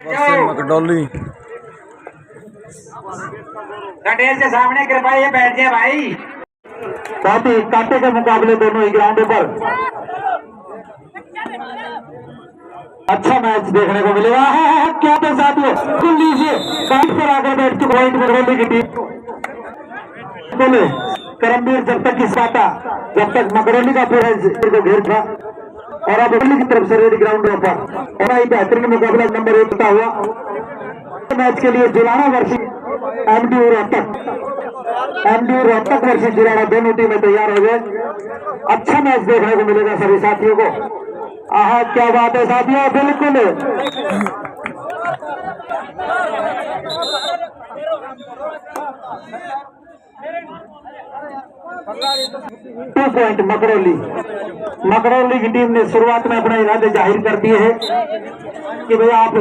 मकडौली कटेल से सामने कृपया ये बैठ जाए भाई। साथ ही कांटे के मुकाबले दोनों ही ग्राउंडों पर अच्छा मैच देखने को मिलेगा। क्या तो साथियों सुन लीजिए, कांट पर आकर बैठ चुके हैं मकडौली की टीम। बोले करमवीर जब तक किस पाता जब तक मकडौली का पूरा को घेर था और अब मकडौली की तरफ से रेड ग्राउंडों पर और बेहतरीन मुकाबला नंबर 1 का हुआ। मैच के लिए जुलाना वर्षी एमडी रोहतक वर्षी जुलाना दोनों टीमें तैयार हो गए। अच्छा मैच देखने को मिलेगा सभी साथियों को। आहा क्या बात है साथियों, बिल्कुल 2 पॉइंट मकडौली की टीम ने शुरुआत में अपना इरादे जाहिर कर दिए हैं कि भैया आप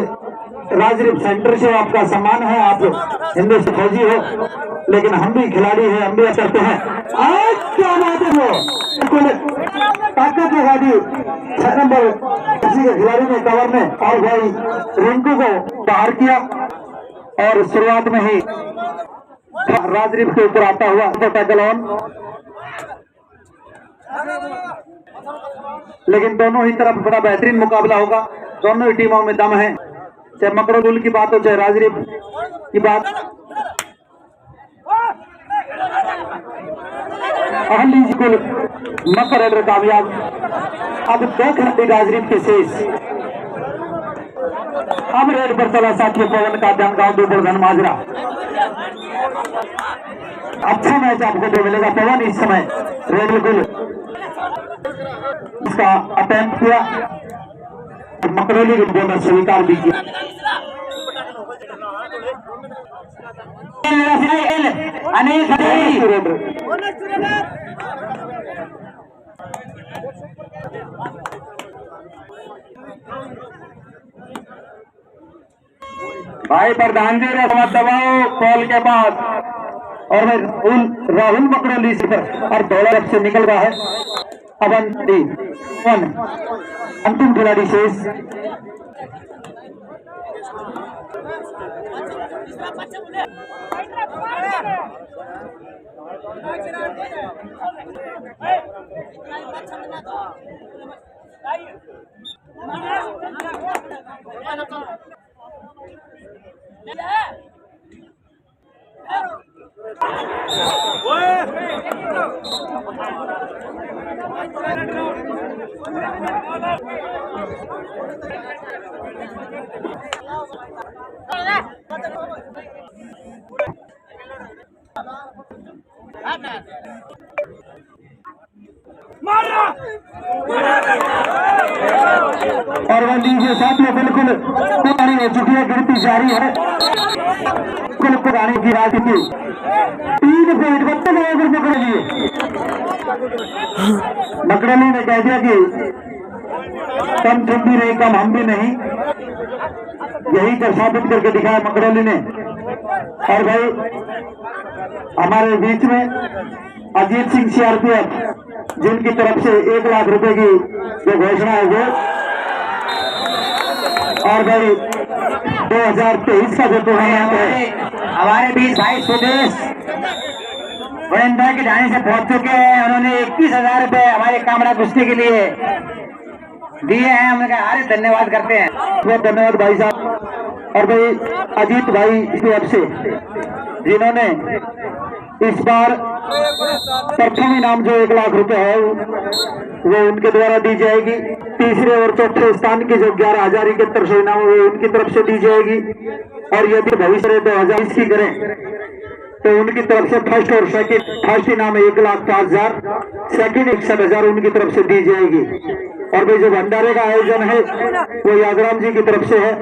राजरीफ सेंटर से आपका सम्मान है, आप हिंदुस्तान फौजी हो, लेकिन हम भी खिलाड़ी हैं, हम भी करते हैं। क्या बात है, वो बिल्कुल ताकत लगा दी 6 नंबर किसी के खिलाड़ी ने कवर में और भाई रिंकू को बाहर किया और शुरुआत में ही राजरीफ के ऊपर आता हुआ टैकल ऑन। लेकिन दोनों ही तरफ बड़ा बेहतरीन मुकाबला होगा, दोनों ही टीमों में दम है, चाहे मकडौली की बात हो चाहे राजरीफ की बात। मकर रेडर कामयाब। अब 2 खिलाड़ी राजरीफ के शेष। अब रेड पर चला साथियों पवन का ध्यान गांव दोपहर माजरा। अच्छा मैच आपको जो मिलेगा। पवन इस समय रेड बिल्कुल इसका अटेम्प्ट किया, मकडौली के बोनर स्वीकार भी किया। भाई प्रधान जी ने समझ दबाओ कॉल के बाद और राहुल मकडौली से और दौड़ा से निकल रहा है। अंतिम खिलाड़ी शेष। और वह लीजिए साथियों बिल्कुल पुरानी हो चुकी है, गिरती जारी है बिल्कुल पुरानी की राजनीति। 3 पॉइंट मकडौली ने कह दिया कि कम तुम भी नहीं कम हम भी नहीं, यही कर साबित करके दिखाया मकडौली ने। और भाई हमारे बीच में अजीत सिंह सीआरपीएफ जिनकी तरफ से 1 लाख रुपए की जो घोषणा है वो, और भाई 2023 का जो टूर्नामेंट है हमारे बीच भाई सुदेश वरिंदा के जाने से पहुंच चुके हैं। उन्होंने 21,000 रुपए हमारे कामड़ा कुश्ती के लिए दिए हैं, हमने कहा अरे धन्यवाद करते हैं। बहुत धन्यवाद भाई साहब। और भाई अजीत भाई तरफ से जिन्होंने इस बार प्रथम इनाम जो 1 लाख रुपए है वो उनके द्वारा दी जाएगी। तीसरे और चौथे स्थान की जो 11,71 इनाम वो उनकी तरफ से दी जाएगी। और यदि भविष्य 2020 की करें तो उनकी तरफ से फर्स्ट और सेकंड, फर्स्ट इनाम 1,05,000, सेकंड 61,000 उनकी तरफ से दी जाएगी। और भाई जो भंडारे का आयोजन है वो यादराम जी की तरफ से है।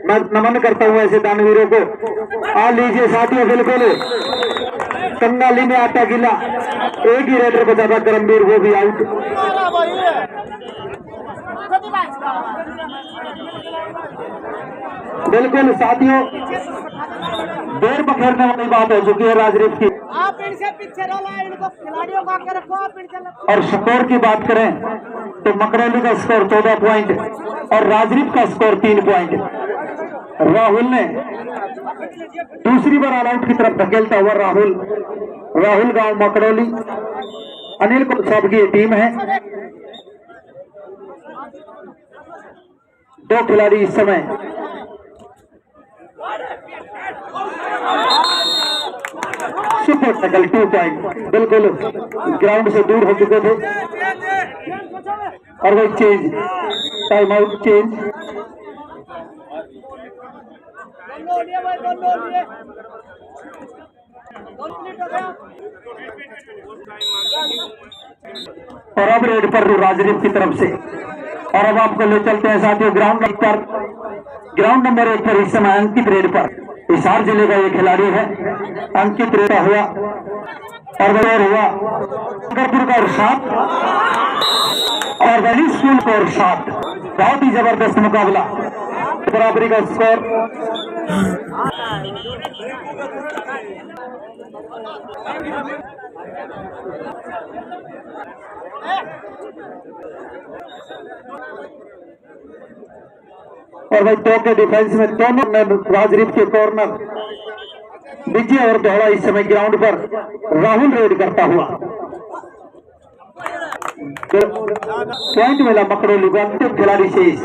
मैं नमन करता हूँ ऐसे दानवीरों को। आ लीजिए साथियों, बिल्कुल कंगाली में आटा गिला, एक ही रेडर बचा था करमवीर, वो भी आउट। बिल्कुल साथियों देर पखेरने वाली बात हो चुकी है राजरीफ की। आप इनसे पीछे इनको खिलाड़ियों का आगे रखो, आप इनसे। और स्कोर की बात करें तो मकडौली का स्कोर 14 पॉइंट और राजरीफ का स्कोर 3 पॉइंट। राहुल ने दूसरी बार ऑल आउट की तरफ धकेलता हुआ राहुल गांव मकड़ौली अनिल को साहब की टीम है। 2 खिलाड़ी इस समय सुपर टैकल 2 पॉइंट बिल्कुल ग्राउंड से दूर हो चुके थे और वही चेंज टाइम आउट चेंज। और अब रेड पर राजदीप की तरफ से और अब आपको ले चलते हैं साथियों ग्राउंड नंबर 1 पर इस समय अंकित रेड पर हिसार जिले का ये खिलाड़ी है। अंकित रेड हुआ और हुआ शंकरपुर का और 7 और वैली स्कूल को और 7। बहुत ही जबरदस्त मुकाबला बराबरी का स्कोर। और भाई 2 के डिफेंस में दोनों में राजदीप के कॉर्नर विजय और दौड़ा इस समय ग्राउंड पर राहुल रेड करता हुआ पॉइंट मिला मकड़ौली को। अंतिम खिलाड़ी शेष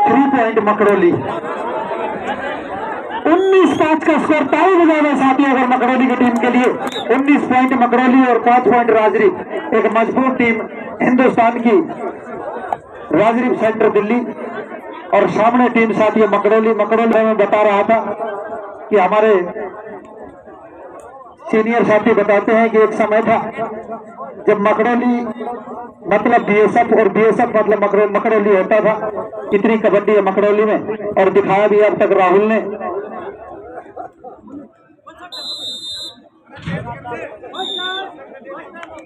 थ्री पॉइंट मकड़ौली 19-5 का स्कोर टाई हो जाएगा साथियों अगर मकड़ौली की टीम के लिए। 19 पॉइंट मकड़ौली और 5 पॉइंट राजदीप। एक मजबूत टीम हिंदुस्तान की राजदीप सेंटर दिल्ली और सामने टीम साथियों मकड़ौली में बता रहा था कि हमारे सीनियर साथी बताते हैं कि एक समय था जब मकड़ौली मतलब बीएसएफ और बीएसएफ मतलब मकड़ौली होता था। कितनी कबड्डी है मकड़ौली में और दिखाया भी अब तक राहुल ने।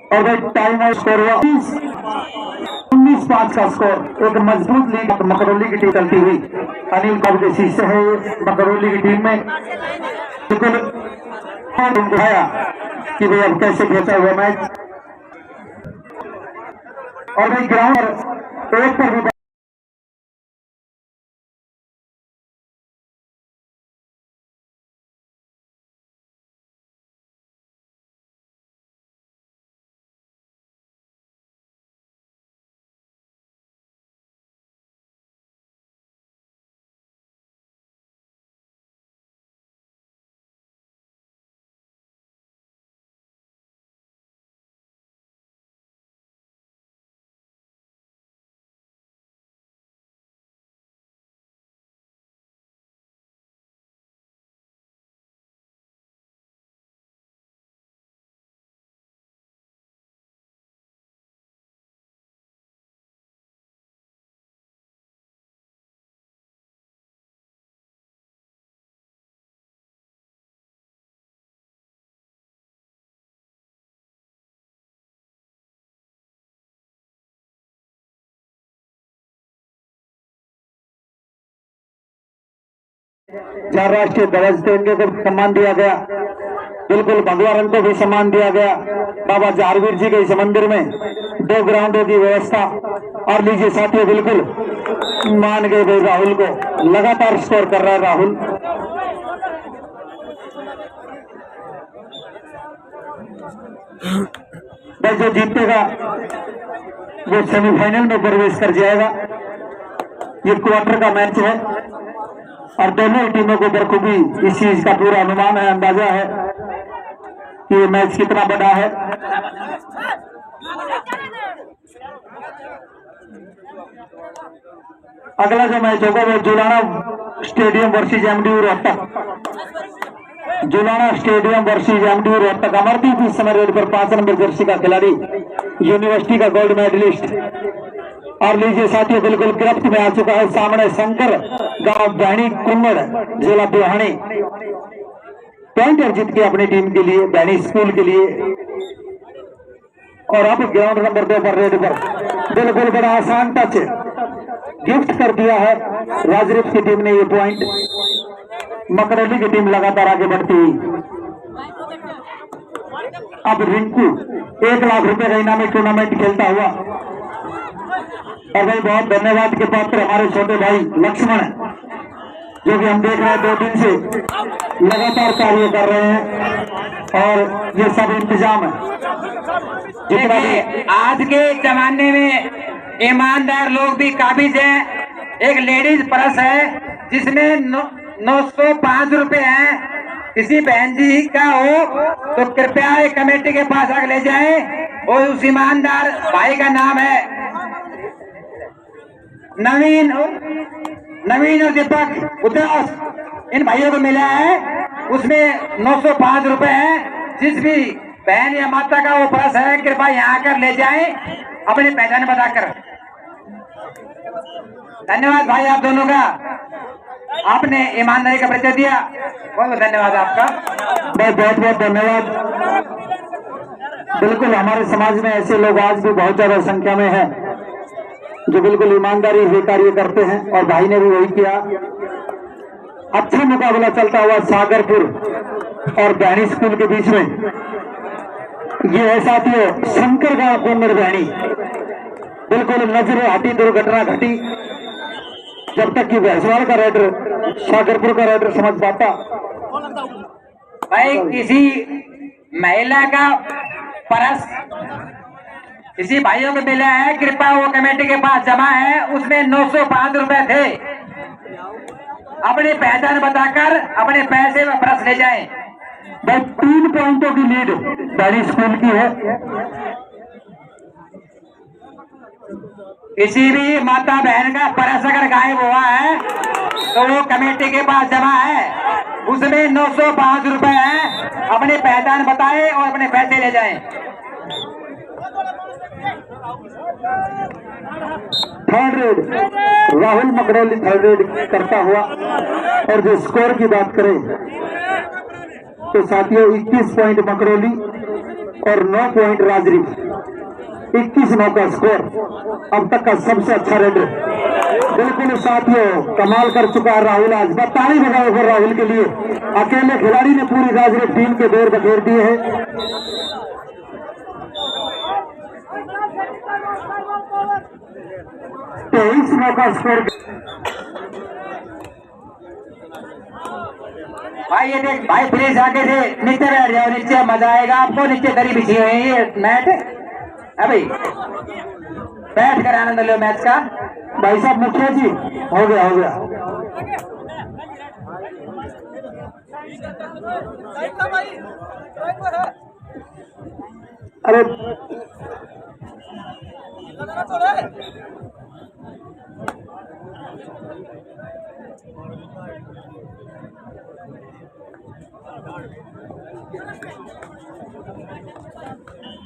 और भाई टाइम आउट स्कोर हुआ 19-5 का स्कोर। एक मजबूत लीड मकड़ौली की टीम चलती हुई अनिल बाबू के शीशे है मकड़ौली की टीम में बिल्कुल दिखाया कि भाई अब कैसे खेलता हुआ मैच। और भाई ग्राउंड पर भी जहाँ राष्ट्रीय ध्वज तिरंगे को सम्मान दिया गया। बिल्कुल भगवा रंग को भी सम्मान दिया गया। बाबा जारवीर जी के इस मंदिर में 2 ग्राउंडों की व्यवस्था। और लीजिए साथियों बिल्कुल मान गए भाई राहुल को। लगातार स्कोर कर रहा है राहुल। भाई जो जीतेगा वो सेमीफाइनल में प्रवेश कर जाएगा। ये क्वार्टर का मैच है और दोनों टीमों को बखूबी इस चीज का पूरा अनुमान है, अंदाजा है कि ये मैच कितना बड़ा है। अगला जो मैच होगा वो Julana stadium versus MDU Rohtak. Julana stadium versus MDU Rohtak. Amardeep इस समय रेड पर 5 नंबर जर्सी का खिलाड़ी, यूनिवर्सिटी का गोल्ड मेडलिस्ट। और लीजिए साथियों बिल्कुल गिरफ्त में आ चुका है सामने शंकर गांव बहनी कुंगड़ जिला बिहानी। पॉइंट अर्जित किया अपनी टीम के लिए, बहनी स्कूल के लिए। और अब ग्राउंड नंबर 2 पर रेड पर बिल्कुल बड़ा आसान टच गिफ्ट कर दिया है राजदीप की टीम ने ये पॉइंट। मकरौली की टीम लगातार आगे बढ़ती हुई। अब रिंकू 1 लाख रुपए का इनामी टूर्नामेंट खेलता हुआ। और भाई बहुत धन्यवाद के पात्र हमारे छोटे भाई लक्ष्मण, जो कि हम देख रहे हैं 2 दिन से लगातार कार्य कर रहे हैं और ये सब इंतजाम है। जितना भी आज के जमाने में ईमानदार लोग भी काबिज हैं। एक लेडीज पर्स है जिसमें 905 रुपए है। किसी बहन जी का हो तो कृपया एक कमेटी के पास आकर ले जाएं और उस ईमानदार भाई का नाम है नवीन और दीपक उदास। इन भाइयों को मिला है, उसमें 905 रुपए है। जिस भी बहन या माता का वो पर्स है कृपया यहाँ आकर ले जाएं अपनी पहचान बताकर। धन्यवाद भाई आप दोनों का, आपने ईमानदारी का परिचय दिया, बहुत बहुत धन्यवाद आपका। बहुत बहुत धन्यवाद। बिल्कुल हमारे समाज में ऐसे लोग आज भी बहुत ज्यादा संख्या में हैं जो बिल्कुल ईमानदारी से कार्य करते हैं और भाई ने भी वही किया। अच्छा मुकाबला चलता हुआ सागरपुर और बहनी स्कूल के बीच में। ये है साथियों शंकर गांव कुंदर बहनी। बिल्कुल नजर हटी दुर्घटना घटी जब तक कि भैंसवाल का राइडर सागरपुर का राइडर समझ पाता। भाई किसी महिला का पर्स किसी भाइयों को मिला है, कृपया वो कमेटी के पास जमा है, उसमें 905 रुपए थे। अपनी पहचान बताकर अपने पैसे व पर्स ले जाएं। भाई 3 पॉइंटों की लीड बहनी स्कूल की है। किसी भी माता बहन का पर्स अगर गायब हुआ है तो वो कमेटी के पास जमा है, उसमें 905 रुपए है। अपनी पहचान बताएं और अपने पैसे ले जाएं। Third raid Rahul Makrauli third raid करता हुआ। और जो स्कोर की बात करें तो साथियों 21 पॉइंट मकरौली और 9 पॉइंट राजरी। 21-9 का स्कोर अब तक का सबसे अच्छा रेडर। बिल्कुल साथियों कमाल कर चुका है राहुल। आज ताली बजाओ फिर राहुल के लिए। अकेले खिलाड़ी ने पूरी राजरी टीम के दौर बखेर दिए हैं। तो इस मौका स्कोर भाई ये देख भाई प्लीज आगे से नीचे बैठ जाओ, नीचे मजा आएगा आपको। नीचे दरी बिछी हुई है ये मैट, अभी बैठ कर आनंद लो मैच का। भाई साहब मुखिया जी हो गया अरे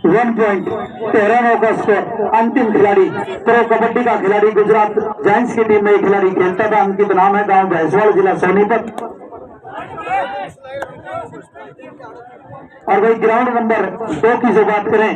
1 पॉइंट 13 का स्कोर। अंतिम खिलाड़ी प्रो कबड्डी का खिलाड़ी गुजरात जायंट्स की टीम में एक खिलाड़ी खेलता था। अंकित नाम है, गांव भैंसवाल, जिला सोनीपत। और भाई ग्राउंड नंबर 2 की जो बात करें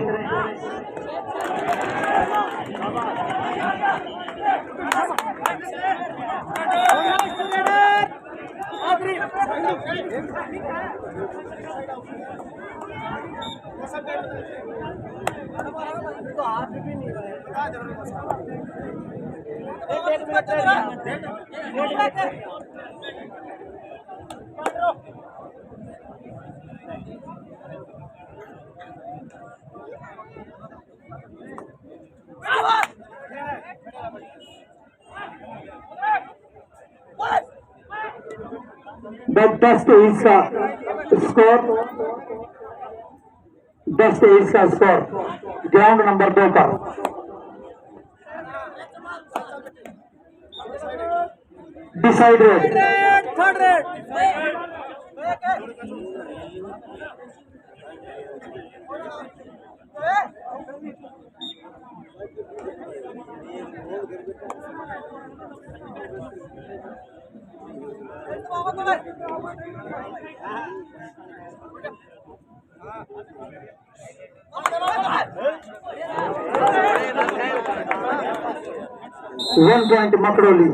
दस तेईस का स्कोर 10-23 का स्कोर ग्राउंड नंबर 2 पर। Decided third raid 1 point Makrauli.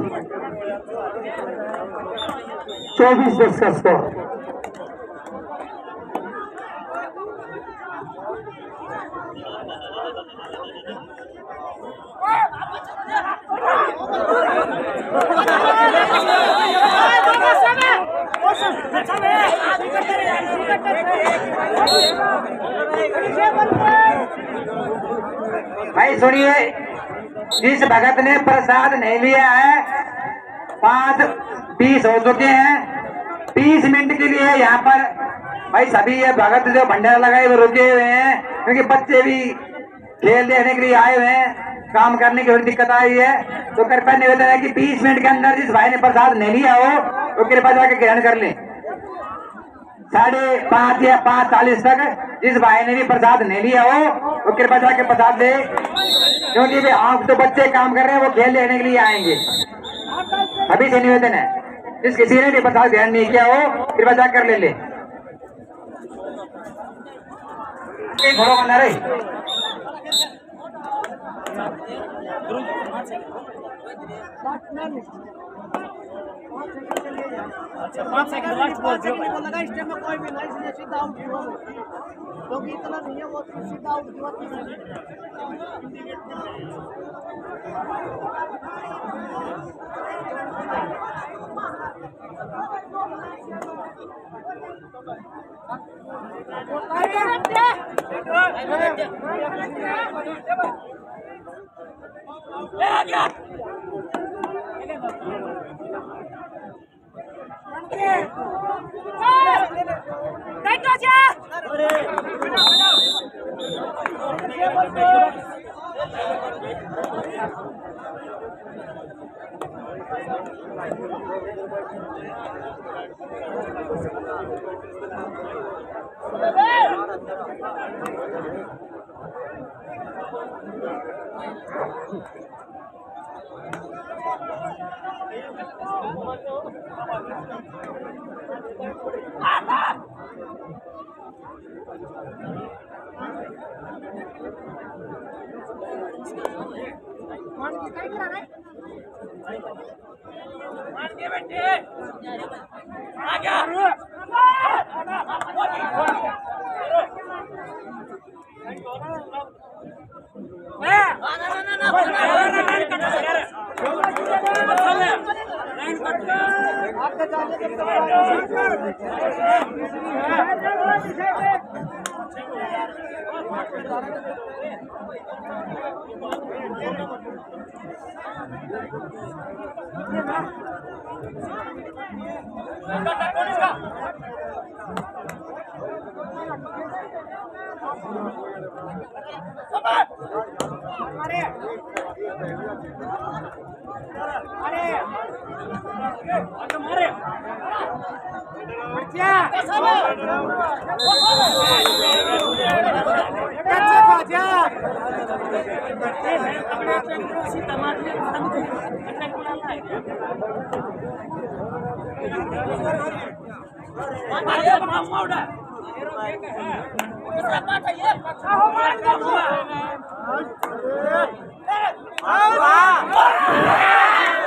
24-10 का स्कोर। भाई सुनिए, जिस भगत ने प्रसाद नहीं लिया है 5:20 हो चुके हैं। 30 मिनट के लिए यहाँ पर भाई सभी ये भगत जो भंडारा लगाए वो रुके हुए हैं, क्योंकि बच्चे भी खेल देखने के लिए आए हुए हैं, काम करने की थोड़ी दिक्कत आई है। तो कृपया निवेदन है कि 20 मिनट के अंदर जिस भाई ने प्रसाद नहीं लिया हो तो कृपया जाकर ग्रहण कर ले। 5:30 या 5:40 तक जिस भाई ने भी प्रसाद नहीं लिया हो वो कृपया जाकर प्रसाद दे, क्योंकि वे आप तो बच्चे काम कर रहे हैं, वो खेल देखने के लिए आएंगे। अभी से निवेदन है, जिस किसी ने भी प्रसाद ग्रहण नहीं किया हो कृपया जाकर ले ले। घोड़ो बना रही पाँच सेकंड लगा स्टेप में कोई भी नहीं, इसलिए सीधा आउट हुआ वो, क्योंकि इतना नहीं है वो सीधा आउट हुआ।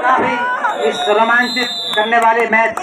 काफी इस रोमांचित करने वाले मैच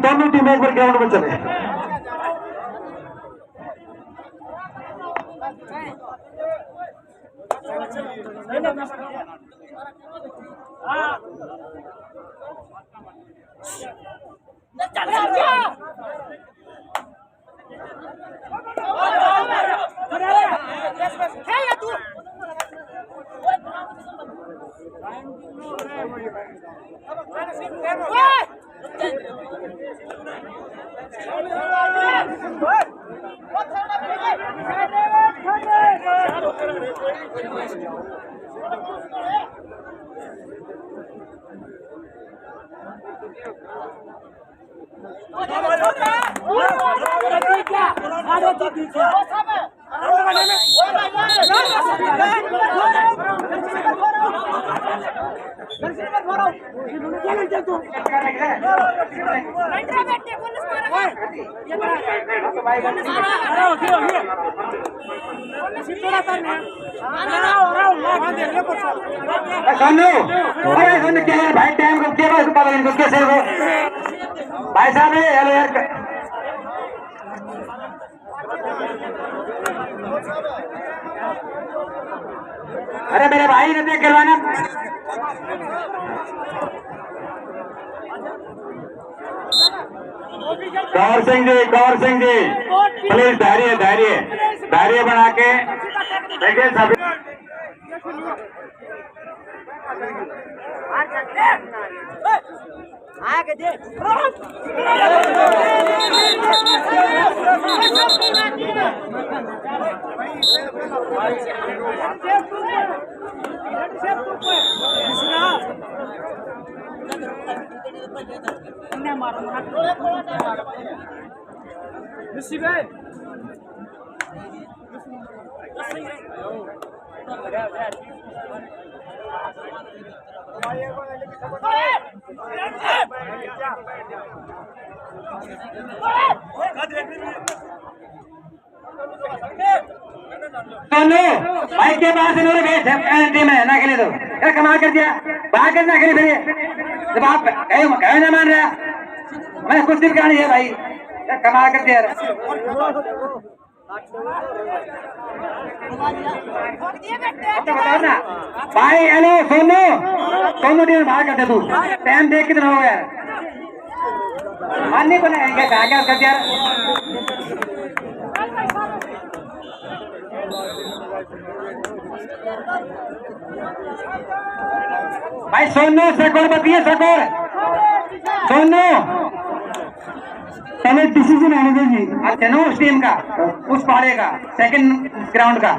दोनों टीम एक बार ग्राउंड में चले। सोनू, अरे सोनू क्या है भाई, टाइम को क्या बात पता इनको कैसे हो भाई साहब? हेलो यार, अरे मेरे भाई ने देख करवाना। कौर सिंह जी प्लीज धैर्य धैर्य धैर्य बना के देखिए सभी। सोनू भाई के पास इन्होंने भेज टीम है ना खेले तो क्या कमाल कर दिया, बाहर करना खेले फिर जब आप कहे ना मान रहा, मैं कुछ दिन कहानी है भाई, क्या कमाल कर दिया। बताओ ना भाई। हेलो सोनू, सोनू टीम बाहर कर दे तू, टाइम देख कितना हो गया, मान नहीं बना क्या क्या कर दिया। भाई सोनू स्कोर बताइए, स्कोर सोनू पहले डिसीजन आने दो जी। अच्छा नो उस टीम का, उस पाड़े का, सेकंड ग्राउंड का।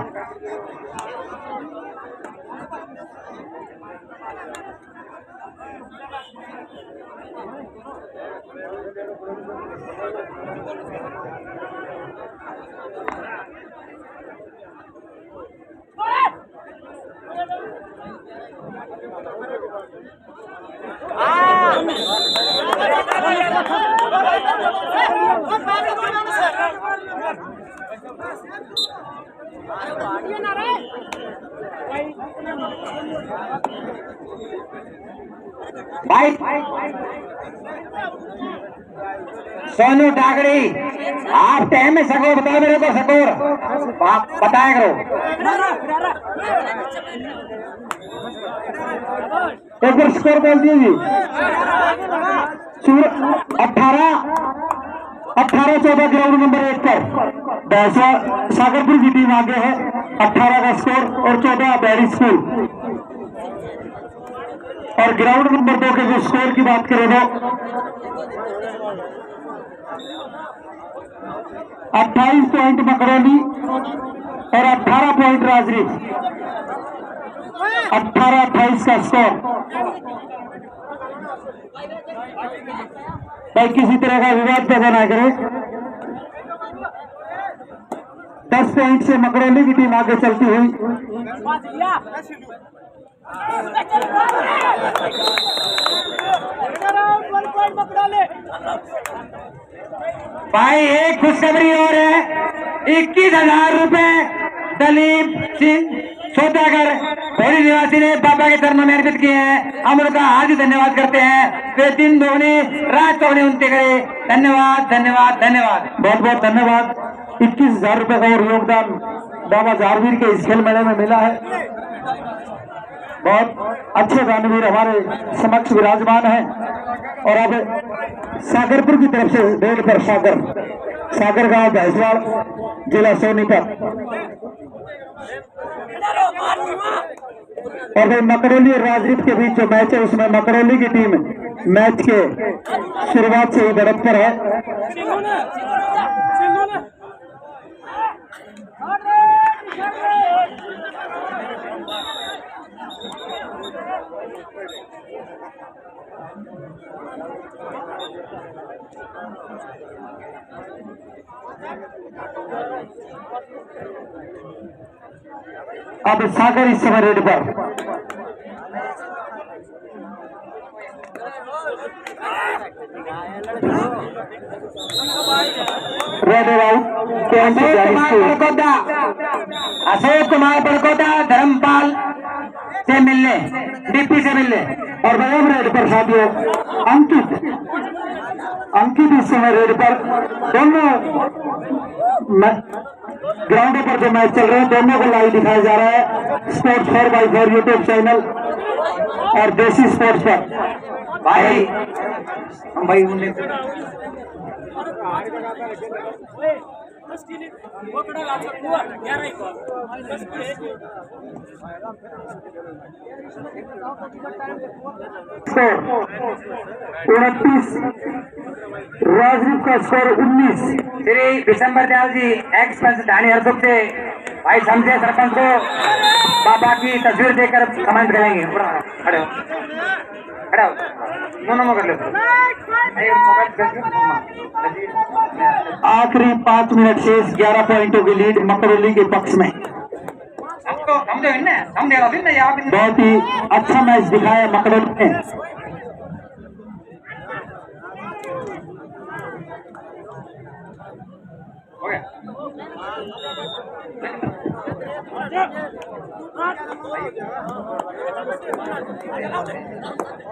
भाई सोनू डागड़ी, आप टाइम में स्कोर बताओ मेरे को, स्कोर बताया करो। एक बार स्कोर बोल दिए जी। 18-14 ग्राउंड नंबर 1 पर सागरपुर की टीम आगे है, 18 का स्कोर और 14 बैरी स्कूल। और ग्राउंड नंबर 2 के जो स्कोर की बात करें तो 28 पॉइंट मकरौली और 18 पॉइंट राजरी, 18-28 का स्कोर। भाई किसी तरह का विवाद पैदा ना करे। 10 पॉइंट से मकरौली की टीम आगे चलती हुई। भाई एक खुशखबरी और है, 21,000 रुपए दलीप सिंह सौदागर भोरी निवासी ने बाबा के चरणों में अर्पित किए हैं। हम उनका हार्दिक धन्यवाद करते हैं। वे दिन दोगुनी रात चौगुनी उनके करे। धन्यवाद धन्यवाद धन्यवाद, बहुत बहुत धन्यवाद। 21,000 रुपए का और योगदान बाबा जारवीर के इस खेल मेले में मिला है। बहुत अच्छे दानवीर हमारे समक्ष विराजमान हैं। और अब सागरपुर की तरफ से रेड पर सागर गांव भैंसवाड़ जिला सोनीपत। और भाई मकरौली और राजदीप के बीच जो मैच है उसमें मकरौली की टीम मैच के शुरुआत से ही बढ़त पर है। अब सागर इस समय रेड पर रेड आउट। अशोक कुमार बड़कोटा धर्मपाल से मिलने डीपी से मिलने। और बराबर रेड पर साथियों अंकित इस समय रेड पर। दोनों ग्राउंडों पर जो मैच चल रहे हैं दोनों को लाइव दिखाया जा रहा है स्पोर्ट्स 4x4 यूट्यूब चैनल और देसी स्पोर्ट्स पर। भाई स्कोर 29, राजदीप का स्कोर 19। श्री विशंबर दयाल जी एक्स पंच ढाणी हरसुख से भाई समझे सरपंच को बाबा की तस्वीर देकर सम्मानित करेंगे। खड़े हो खड़े हो दोनों कर लो। आखिरी 5 मिनट शेष 11 पॉइंटों की लीड मकरौली के पक्ष में। बहुत ही अच्छा मैच दिखाया मकरौली ने।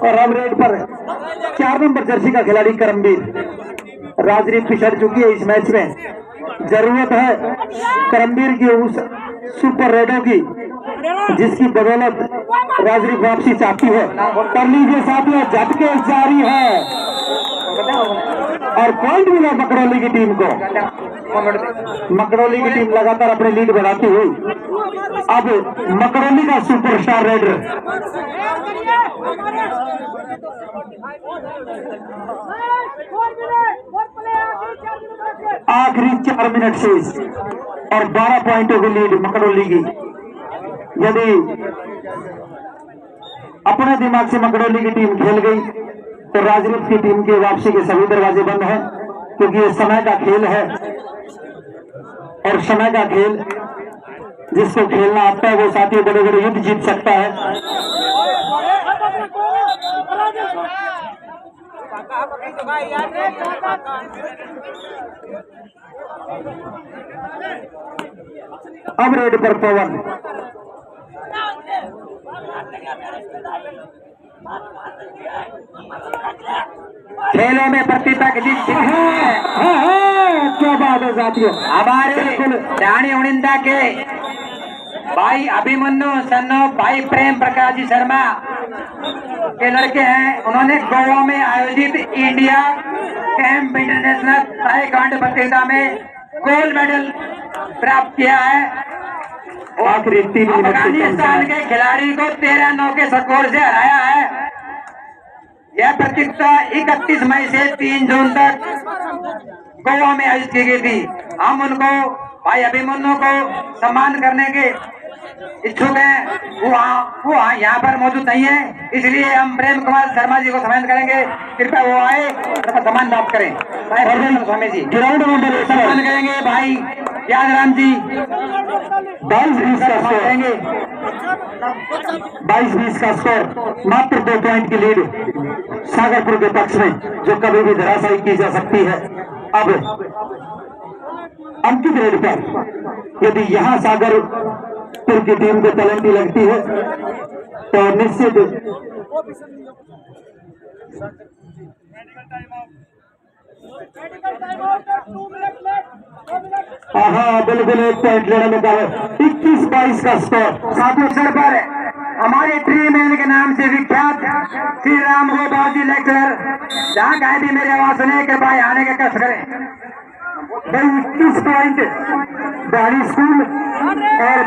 और अब रेड पर 4 नंबर जर्सी का खिलाड़ी करमवीर राजदीप पिछड़ चुकी है इस मैच में। जरूरत है करमवीर की उस सुपर रेडों की जिसकी बदौलत राजदीप वापसी चाहती है। कर लीजिए साथियों झटके जारी है और पॉइंट मिला मकरौली की टीम को। मकरौली की टीम लगातार अपनी लीड बढ़ाती हुई अब मकरौली का सुपरस्टार रेडर आखिरी 4 मिनट शेष और 12 पॉइंटों की लीड मकरौली की। यदि अपने दिमाग से मकरौली की टीम खेल गई तो राजदीप की टीम के वापसी के सभी दरवाजे बंद हैं, क्योंकि ये समय का खेल है और समय का खेल जिसको खेलना आता है वो साथियों बड़े बड़े युद्ध जीत सकता है। अब रेड पर पवन खेलों में प्रतिभा की जीत क्या बात है साथियों। हमारे रानी उड़िंदा के भाई अभिमन्यु सन्नो भाई प्रेम प्रकाश जी शर्मा के लड़के हैं। उन्होंने गोवा में आयोजित इंडिया कैंप इंटरनेशनल ताइक्वांडो प्रतियोगिता में गोल्ड मेडल प्राप्त किया है। आखिरी 3 मिनट अफगानिस्तान के खिलाड़ी को 13-9 के स्कोर से हराया है। यह प्रतियोगिता 31 मई से 3 जून तक गोवा में आयोजित की गई थी। हम उनको भाई अभिमन्यु को सम्मान करने के इच्छुक हैं। वो यहाँ पर मौजूद नहीं है, इसलिए हम प्रेम कुमार शर्मा जी को सम्मानित करेंगे। कृपया वो आए और सम्मान प्राप्त करें। भाई स्वामी जी ग्राउंड नंबर सम्मान करेंगे। भाई यादराम जी 22-20 का स्कोर करेंगे। 22-20 का स्कोर, मात्र 2 पॉइंट की लीड सागरपुर के पक्ष में, जो कभी भी धराशायी की जा सकती है। अब अंतिम रेड पर यदि यहाँ सागरपुर की टीम को तलंटी लगती है तो निश्चित हाँ बिल्कुल 1 पॉइंट लेने में 21-22 का स्कोर। 7 अवसर पर हमारे ट्री मैन के नाम से विख्यात श्री राम गोपाल जी लेक्चरर, जहाँ कहीं भी मेरी आवाज सुने कृपया आने का कष्ट करें। भाई 21 पॉइंट बिहारी स्कूल और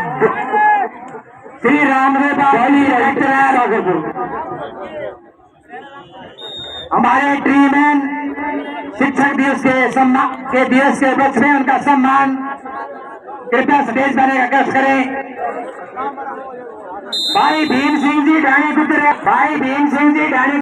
श्री राम गोपाल जी लेक्चरर, हमारे ट्री मैन शिक्षक दिवस के दिवस के उपलक्ष्य में उनका सम्मान, कृपया स्टेज पर आने का कष्ट करें। भाई भीम सिंह जी ढाणी पुत्र, भाई भीम सिंह जी ढाणी